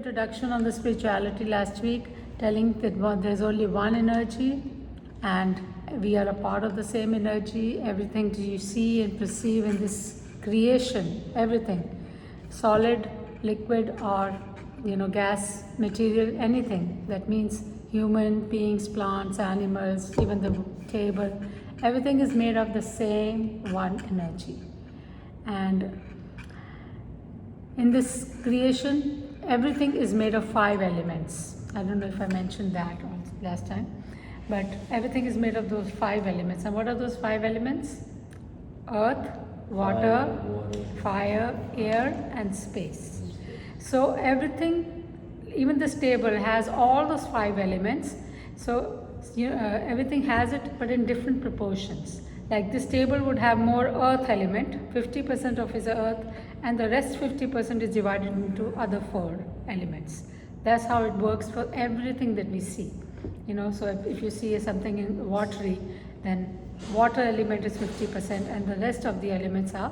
introduction on the spirituality last week, telling that there's only one energy and we are a part of the same energy. Everything that you see and perceive in this creation, everything, solid, liquid, or gas, material, anything. That means human beings, plants, animals, even the table, everything is made of the same one energy. And in this creation, everything is made of 5 elements. I don't know if I mentioned that last time, but everything is made of those 5 elements. And what are those 5 elements? Earth, water, fire, air, and space. So everything, even this table has all those 5 elements. So everything has it, but in different proportions. Like this table would have more earth element, 50% of is earth, and the rest 50% is divided into other 4 elements. That's how it works for everything that we see. So if you see something in watery, then water element is 50% and the rest of the elements are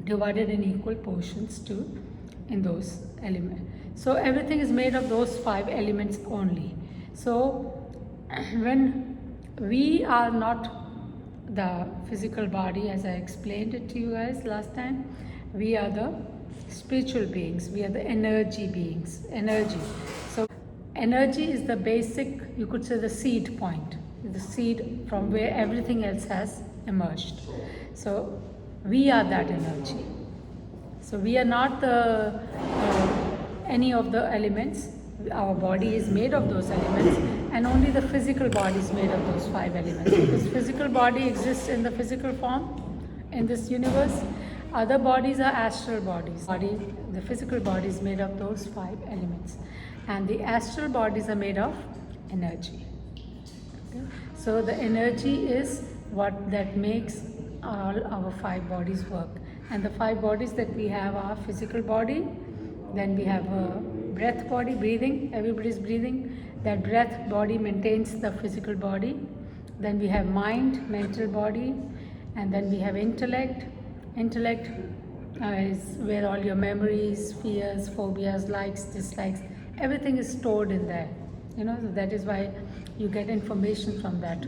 divided in equal portions in those elements. So everything is made of those 5 elements only. So when we are not the physical body, as I explained it to you guys last time, we are the spiritual beings, we are the energy beings, energy. So energy is the basic, you could say, the seed point, the seed from where everything else has emerged. So we are that energy. So we are not any of the elements. Our body is made of those elements, and only the physical body is made of those 5 elements. This physical body exists in the physical form in this universe. Other bodies are astral bodies. The physical body is made of those 5 elements, and the astral bodies are made of energy. Okay? So the energy is what that makes all our 5 bodies work. And the 5 bodies that we have are physical body, then we have a breath body, breathing, everybody's breathing. That breath body maintains the physical body. Then we have mind, mental body, and then we have intellect. Intellect is where all your memories, fears, phobias, likes, dislikes, everything is stored in there. So that is why you get information from that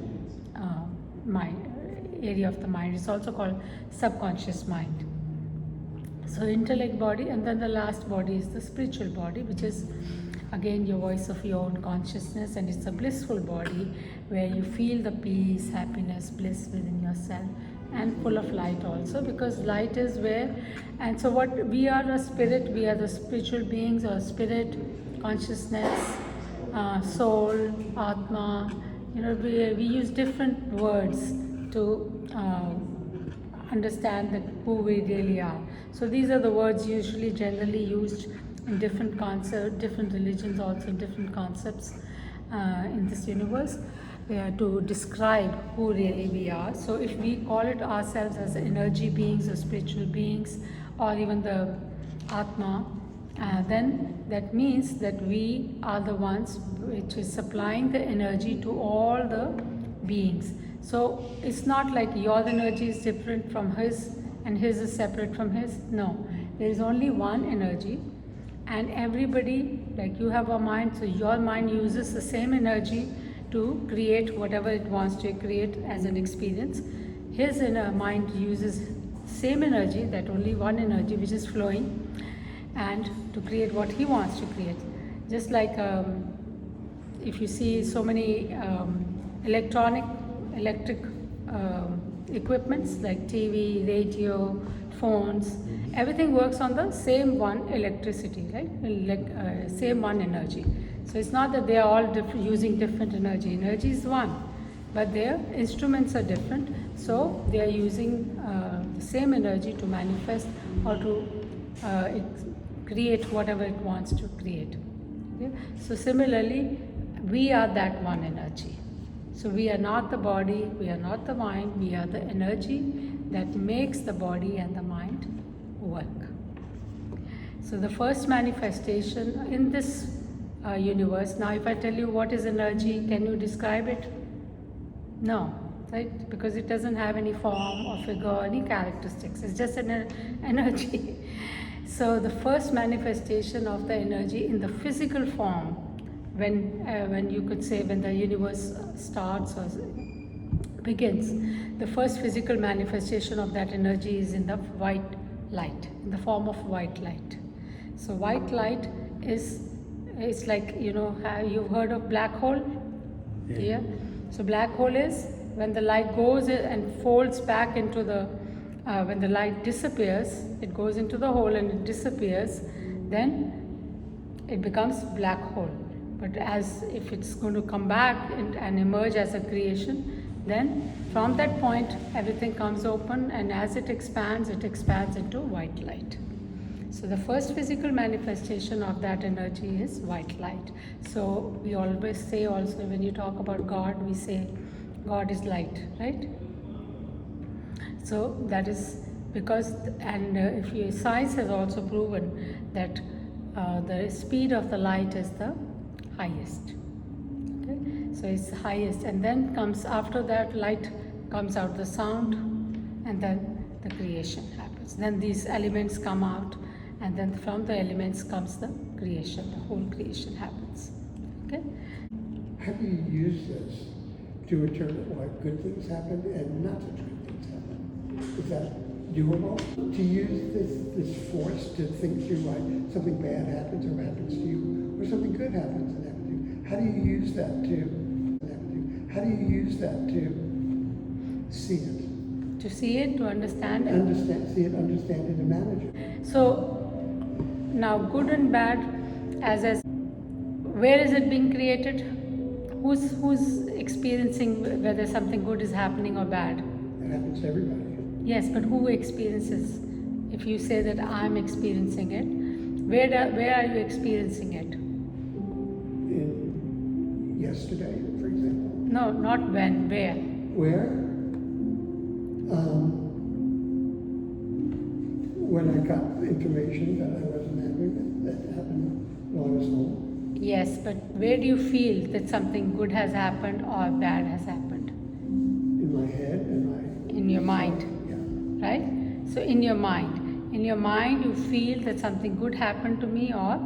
mind, area of the mind. It's also called subconscious mind. So intellect body, and then the last body is the spiritual body, which is again your voice of your own consciousness, and it's a blissful body where you feel the peace, happiness, bliss within yourself, and full of light also, because light is where. And so what we are, a spirit, we are the spiritual beings, or spirit, consciousness, soul, atma. We use different words to understand that who we really are. So these are the words usually generally used in different concepts, different religions, also different concepts in this universe to describe who really we are. So if we call it ourselves as energy beings or spiritual beings, or even the Atma, then that means that we are the ones which is supplying the energy to all the beings. So it's not like your energy is different from his and his is separate from his. No, there is only one energy, and everybody, like you have a mind, so your mind uses the same energy to create whatever it wants to create as an experience. His inner mind uses same energy, that only one energy which is flowing, and to create what he wants to create. Just like if you see so many electric equipments like TV, radio, phones, everything works on the same one electricity, right? Same one energy. So it's not that they are all using different energy. Energy is one, but their instruments are different. So they are using the same energy to manifest or to create whatever it wants to create. Okay? So similarly, we are that one energy. So we are not the body, we are not the mind, we are the energy that makes the body and the mind work. So the first manifestation in this universe, now if I tell you what is energy, can you describe it? No, right? Because it doesn't have any form or figure, any characteristics. It's just an energy. So the first manifestation of the energy in the physical form, when you could say when the universe starts or begins, the first physical manifestation of that energy is in the white light, in the form of white light. So white light is, it's like, you've heard of black hole? Yeah. So black hole is when the light goes and folds back into the, when the light disappears, it goes into the hole and it disappears, then it becomes black hole. But as if it's going to come back and emerge as a creation, then from that point everything comes open, and as it expands into white light. So the first physical manifestation of that energy is white light. So we always say also, when you talk about God, we say God is light, right? So that is because, and science has also proven that the speed of the light is the highest. Okay? So it's the highest, and then comes after that light comes out the sound, and then the creation happens. Then these elements come out, and then from the elements comes the creation. The whole creation happens. Okay? How do you use this to determine why good things happen and not such good things happen? Is that doable? To use this force to think through why something bad happens or happens to you, or something good happens and happens to you. How do you use that to see it? To see it, to understand it. Understand it, and manage it. So now good and bad, as where is it being created? Who's experiencing whether something good is happening or bad? It happens to everybody. Yes, but who experiences? If you say that I'm experiencing it, where are you experiencing it? In yesterday, for example. No, not when. Where? Where? When I got the information that I wasn't happy with, that happened while I was home. Yes, but where do you feel that something good has happened or bad has happened? In my head and in your mind. Yeah. Right? So in your mind you feel that something good happened to me or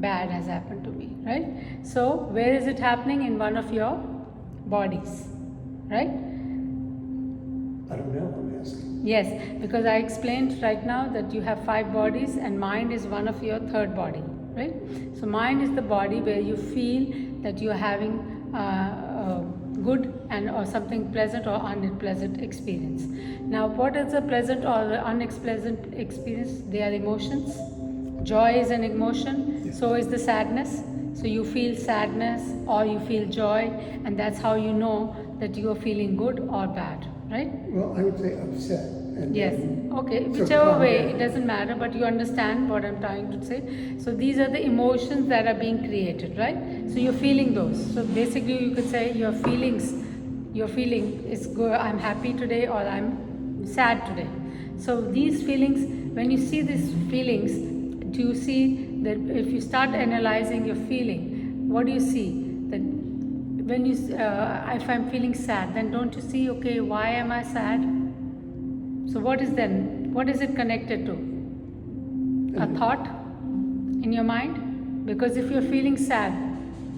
bad has happened to me, right? So where is it happening? In one of your bodies, right? I don't know, I'm asking. Yes, because I explained right now that you have 5 bodies and mind is one of your third body, right? So mind is the body where you feel that you are having good and or something pleasant or unpleasant experience. Now what is a pleasant or unpleasant experience? They are emotions. Joy is an emotion, yes. So is the sadness. So you feel sadness or you feel joy, and that's how you know that you are feeling good or bad, right? Well, I would say upset. And yes, okay, so whichever way, it doesn't matter, but you understand what I'm trying to say. So these are the emotions that are being created, right? So you're feeling those. So basically you could say your feeling is good, I'm happy today or I'm sad today. So these feelings, when you see these feelings, do you see that if you start analyzing your feeling, what do you see? That when you, if I'm feeling sad, then don't you see, okay, why am I sad? So what is it connected to? A thought in your mind? Because if you're feeling sad,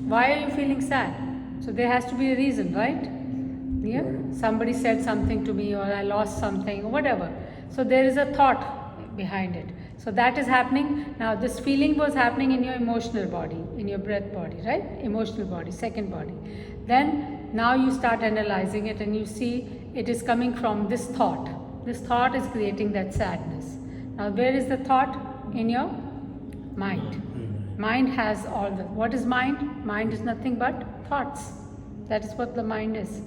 why are you feeling sad? So there has to be a reason, right? Yeah? Right. Somebody said something to me or I lost something or whatever. So there is a thought behind it. So that is happening. Now this feeling was happening in your emotional body, in your breath body, right? Emotional body, second body. Then now you start analyzing it and you see it is coming from this thought. This thought is creating that sadness. Now where is the thought? In your mind. Mind has all the, what is mind? Mind is nothing but thoughts. That is what the mind is.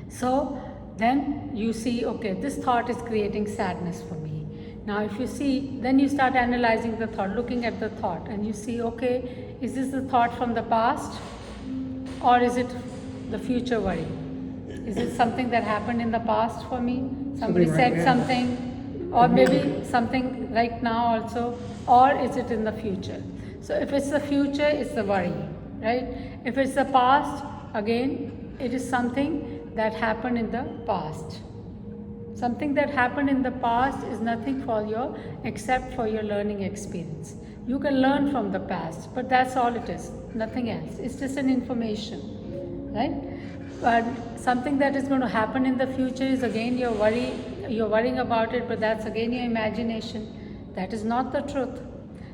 So then you see, okay, this thought is creating sadness for me. Now if you see, then you start analyzing the thought, looking at the thought, and you see, okay, is this the thought from the past or is it the future worry? Is it something that happened in the past for me? Somebody said something, or maybe something right now also, or is it in the future? So if it's the future, it's the worry, right? If it's the past, again, it is something that happened in the past. Something that happened in the past is nothing for your except for your learning experience. You can learn from the past, but that's all it is, nothing else. It's just an information, right? But something that is going to happen in the future is again you're worrying about it, but that's again your imagination. That is not the truth.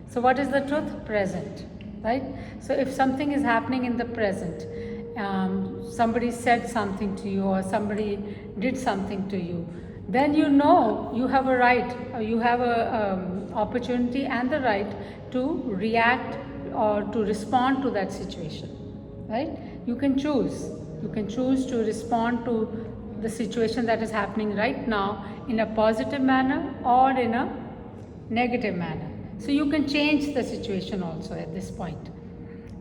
So what is the truth? Present, right? So if something is happening in the present, somebody said something to you or somebody did something to you, then you know you have a right, or you have a opportunity and the right to react or to respond to that situation, right? You can choose. You can choose to respond to the situation that is happening right now in a positive manner or in a negative manner. So you can change the situation also at this point,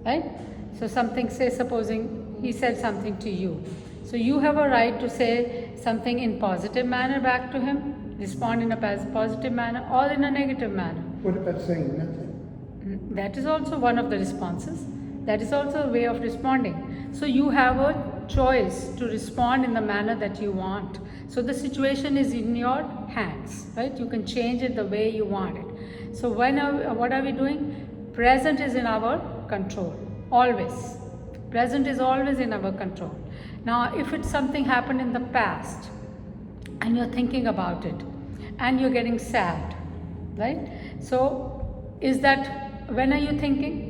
right? So something, say supposing he said something to you, so you have a right to say something in positive manner back to him, respond in a positive manner or in a negative manner. What about saying nothing? That is also one of the responses. That is also a way of responding. So you have a choice to respond in the manner that you want. So the situation is in your hands, right? You can change it the way you want it. So what are we doing? Present is in our control, always. Present is always in our control. Now, if it's something happened in the past and you're thinking about it and you're getting sad, right? So is that, when are you thinking?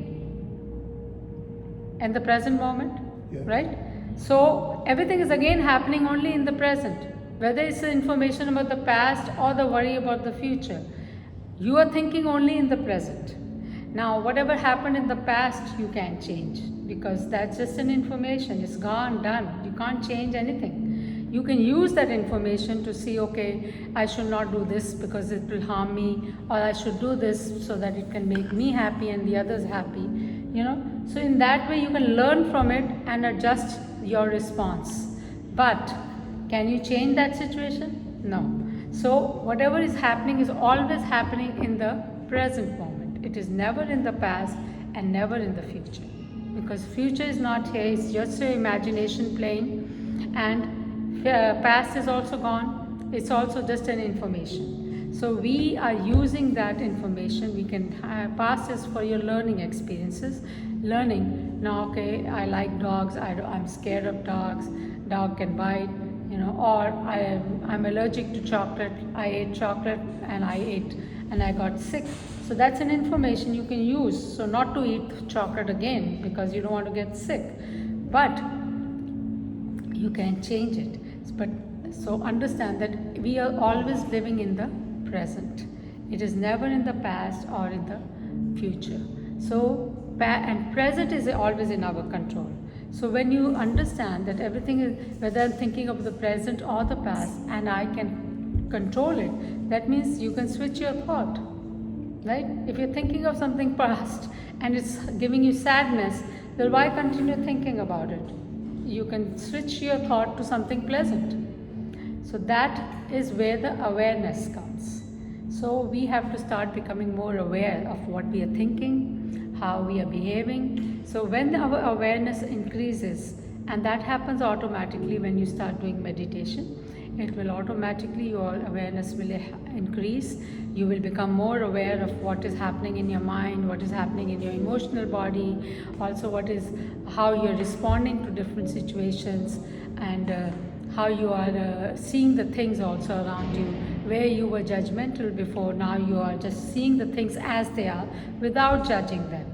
In the present moment, Yeah. right? So everything is again happening only in the present, whether it's the information about the past or the worry about the future. You are thinking only in the present. Now, whatever happened in the past, you can't change because that's just an information. It's gone, done. You can't change anything. You can use that information to see, okay, I should not do this because it will harm me, or I should do this so that it can make me happy and the others happy, you know. So in that way, you can learn from it and adjust your response. But can you change that situation? No. So whatever is happening is always happening in the present moment. It is never in the past and never in the future, because future is not here. It's just your imagination playing, and past is also gone. It's also just an information. So we are using that information. We can past is for your learning experiences. Learning now, okay, I like dogs. I'm scared of dogs. Dog can bite, you know, or I'm allergic to chocolate. I ate chocolate and I got sick. So that's an information you can use. So not to eat chocolate again because you don't want to get sick, but you can change it. But so understand that we are always living in the present. It is never in the past or in the future. So and present is always in our control. So when you understand that everything is, whether I'm thinking of the present or the past, and I can control it, that means you can switch your thought, right? If you're thinking of something past and it's giving you sadness, then why continue thinking about it? You can switch your thought to something pleasant. So that is where the awareness comes. So we have to start becoming more aware of what we are thinking, how we are behaving. So when our awareness increases, and that happens automatically when you start doing meditation, it will automatically, your awareness will increase. You will become more aware of what is happening in your mind, what is happening in your emotional body, also how you're responding to different situations, and how you are seeing the things also around you. Where you were judgmental before, now you are just seeing the things as they are without judging them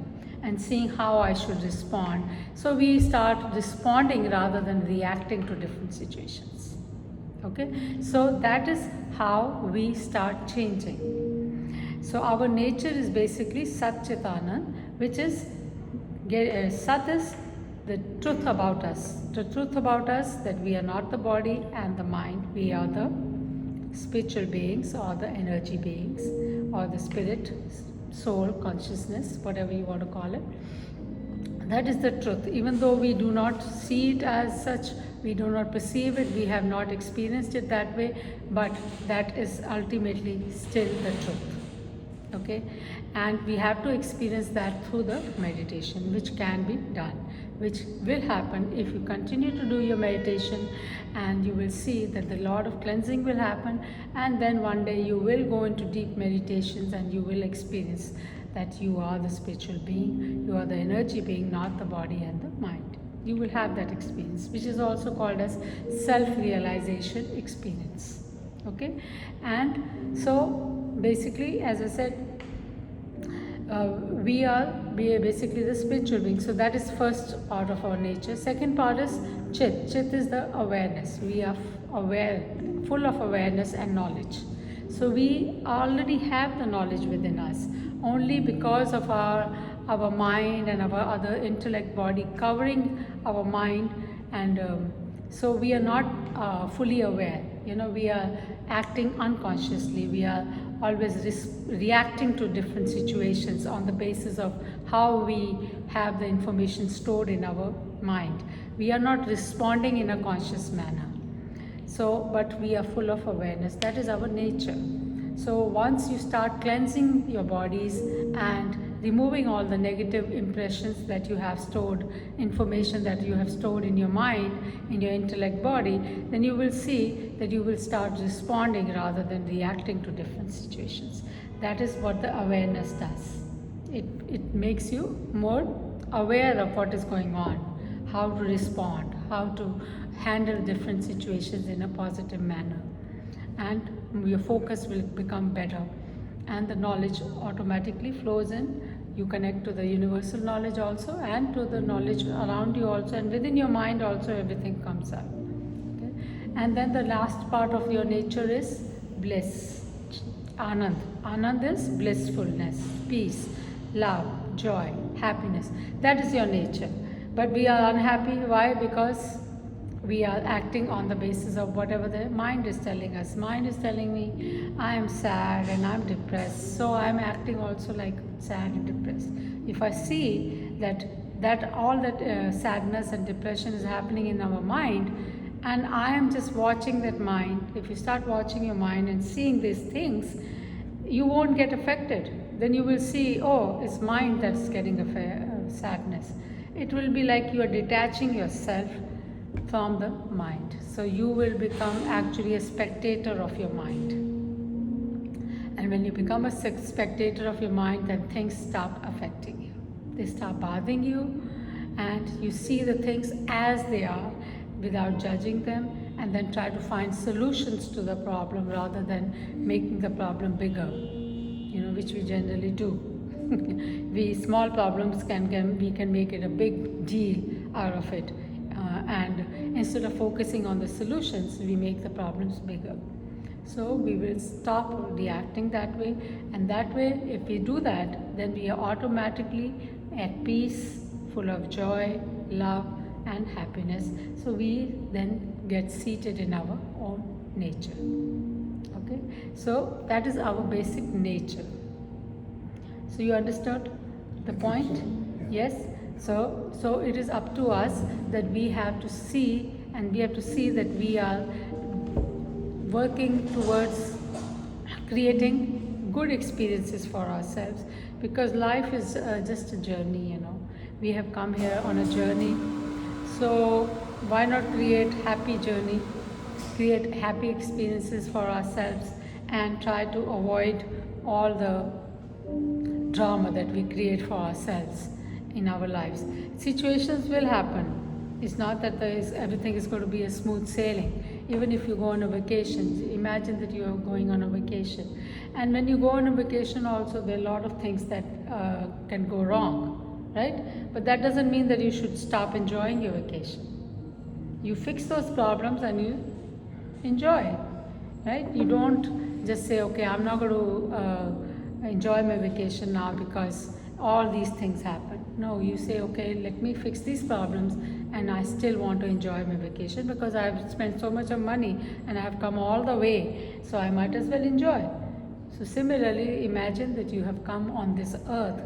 and seeing how I should respond. So we start responding rather than reacting to different situations. Okay, so that is how we start changing. So our nature is basically Sat Chitanand, which is Sat is the truth about us. The truth about us that we are not the body and the mind. We are the spiritual beings or the energy beings or the spirit, soul, consciousness, whatever you want to call it. That is the truth. Even though we do not see it as such, we do not perceive it, we have not experienced it that way, but that is ultimately still the truth. Okay, and we have to experience that through the meditation, which can be done. which will happen if you continue to do your meditation, and you will see that the lot of cleansing will happen, and then one day you will go into deep meditations and you will experience that you are the spiritual being, you are the energy being, not the body and the mind. You will have that experience, which is also called as self-realization experience. Okay, and so basically, as I said, we are basically the spiritual being. So that is first part of our nature. Second part is chit. Chit is the awareness. We are aware, full of awareness and knowledge. So we already have the knowledge within us. Only because of our mind and our other intellect body covering our mind, and so we are not fully aware. We are acting unconsciously. We are always reacting to different situations on the basis of how we have the information stored in our mind. We are not responding in a conscious manner. So, but we are full of awareness. That is our nature. So once you start cleansing your bodies and removing all the negative impressions that you have stored, information that you have stored in your mind, in your intellect body, then you will see that you will start responding rather than reacting to different situations. That is what the awareness does. It makes you more aware of what is going on, how to respond, how to handle different situations in a positive manner. And your focus will become better, and the knowledge automatically flows in. You connect to the universal knowledge also, and to the knowledge around you also, and within your mind also everything comes up. Okay? And then the last part of your nature is bliss, anand. Anand is blissfulness, peace, love, joy, happiness. That is your nature. But we are unhappy. Why? Because we are acting on the basis of whatever the mind is telling us. Mind is telling me I am sad and I'm depressed, so I am acting also like sad and depressed. If I see that all that sadness and depression is happening in our mind, and I am just watching that mind, if you start watching your mind and seeing these things, you won't get affected. Then you will see, oh, it's mind that's getting sadness. It will be like you are detaching yourself from the mind. So you will become actually a spectator of your mind. And when you become a spectator of your mind, then things stop affecting you. They start bothering you, and you see the things as they are without judging them, and then try to find solutions to the problem rather than making the problem bigger, which we generally do. Small problems we can make it a big deal out of it. And instead of focusing on the solutions, we make the problems bigger. So we will stop reacting that way, and that way, if we do that, then we are automatically at peace, full of joy, love, and happiness. So we then get seated in our own nature. Okay, so that is our basic nature. So you understood the point? Yeah. Yes. So it is up to us that we have to see, and we have to see that we are working towards creating good experiences for ourselves, because life is just a journey. We have come here on a journey, so why not create happy journey, create happy experiences for ourselves, and try to avoid all the drama that we create for ourselves in our lives. Situations will happen. It's not that everything is going to be a smooth sailing. Even if you go on a vacation, imagine that you are going on a vacation. And when you go on a vacation also, there are a lot of things that can go wrong, right? But that doesn't mean that you should stop enjoying your vacation. You fix those problems and you enjoy, right? You don't just say, okay, I'm not going to enjoy my vacation now because all these things happen. No, you say, okay, let me fix these problems, and I still want to enjoy my vacation because I have spent so much of money and I have come all the way, so I might as well enjoy. So similarly, imagine that you have come on this earth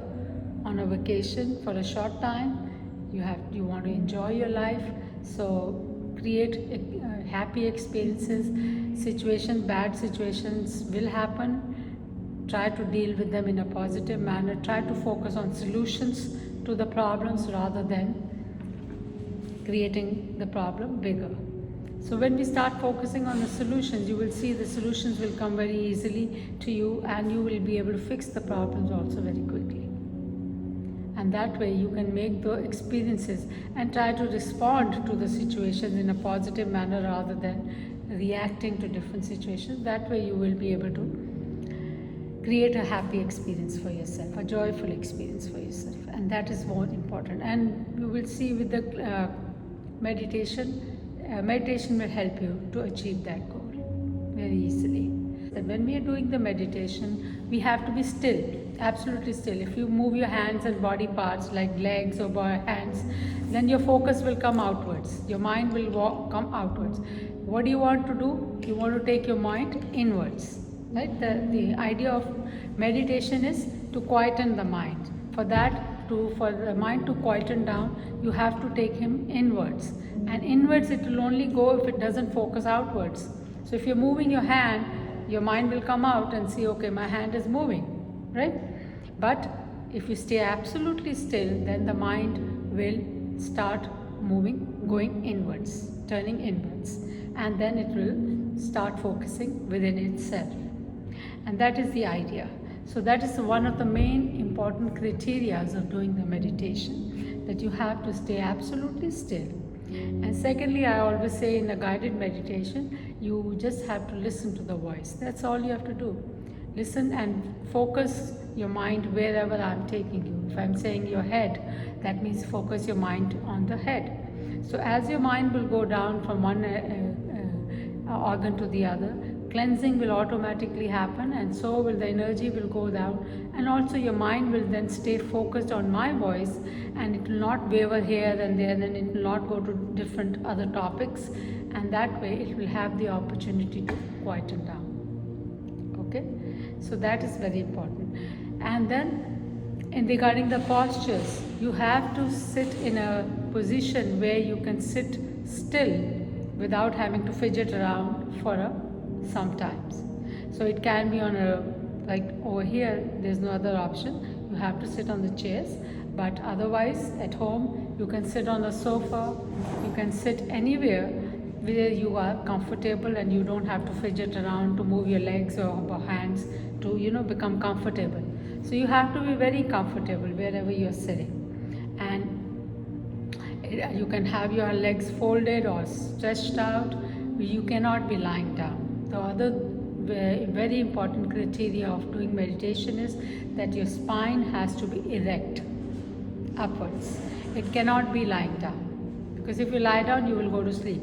on a vacation for a short time. You want to enjoy your life, so create happy experiences. Bad situations will happen. Try to deal with them in a positive manner. Try to focus on solutions to the problems rather than creating the problem bigger. So when we start focusing on the solutions, you will see the solutions will come very easily to you, and you will be able to fix the problems also very quickly. And that way you can make the experiences and try to respond to the situations in a positive manner rather than reacting to different situations. That way you will be able to create a happy experience for yourself, a joyful experience for yourself, and that is more important. And you will see with the meditation will help you to achieve that goal very easily. That when we are doing the meditation, we have to be still, absolutely still. If you move your hands and body parts like legs or hands, then your focus will come outwards. Your mind will come outwards. What do you want to do? You want to take your mind inwards. Right? The idea of meditation is to quieten the mind. For the mind to quieten down, you have to take him inwards. And inwards it will only go if it doesn't focus outwards. So if you're moving your hand, your mind will come out and see, okay, my hand is moving, right? But if you stay absolutely still, then the mind will start moving, going inwards, turning inwards. And then it will start focusing within itself. And that is the idea. So that is one of the main important criteria of doing the meditation, that you have to stay absolutely still. And secondly, I always say in a guided meditation, you just have to listen to the voice. That's all you have to do. Listen and focus your mind wherever I'm taking you. If I'm saying your head, that means focus your mind on the head. So as your mind will go down from one organ to the other, cleansing will automatically happen, and so will the energy will go down, and also your mind will then stay focused on my voice, and it will not waver here and there, and it will not go to different other topics, and that way it will have the opportunity to quieten down. Okay, so that is very important. And then regarding the postures, you have to sit in a position where you can sit still without having to fidget around sometimes. So it can be on like over here, there's no other option. You have to sit on the chairs, but otherwise at home you can sit on the sofa, you can sit anywhere where you are comfortable and you don't have to fidget around to move your legs or hands to become comfortable. So you have to be very comfortable wherever you are sitting, and you can have your legs folded or stretched out. You cannot be lying down. The other very important criteria of doing meditation is that your spine has to be erect upwards. It cannot be lying down, because if you lie down you will go to sleep.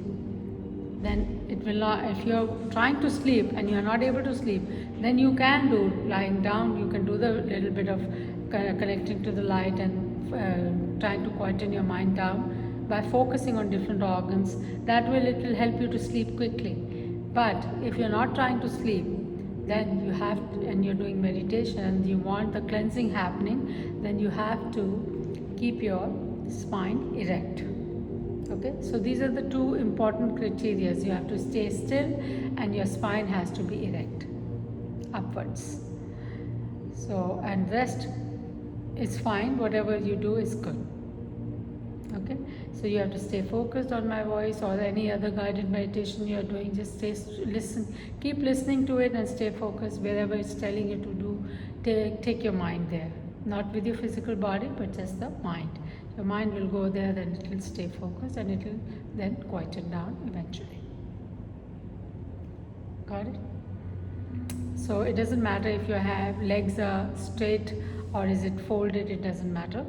Then it will not. If you are trying to sleep and you are not able to sleep, then you can do lying down. You can do the little bit of connecting to the light and trying to quieten your mind down by focusing on different organs. It will help you to sleep quickly. But if you're not trying to sleep, then you have to, and you're doing meditation and you want the cleansing happening, then you have to keep your spine erect. Okay, so these are the two important criteria. You have to stay still and your spine has to be erect upwards. So, and rest is fine, whatever you do is good. Okay, so you have to stay focused on my voice or any other guided meditation you are doing. Just keep listening to it and stay focused wherever it's telling you to do. Take your mind there, not with your physical body, but just the mind. Your mind will go there, then it will stay focused and it will then quieten down eventually. Got it? So it doesn't matter if your legs are straight or is it folded, it doesn't matter.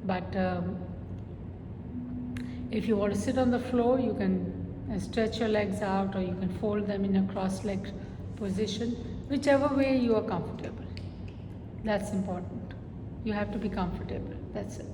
But if you want to sit on the floor, you can stretch your legs out, or you can fold them in a cross-legged position, whichever way you are comfortable. That's important. You have to be comfortable. That's it.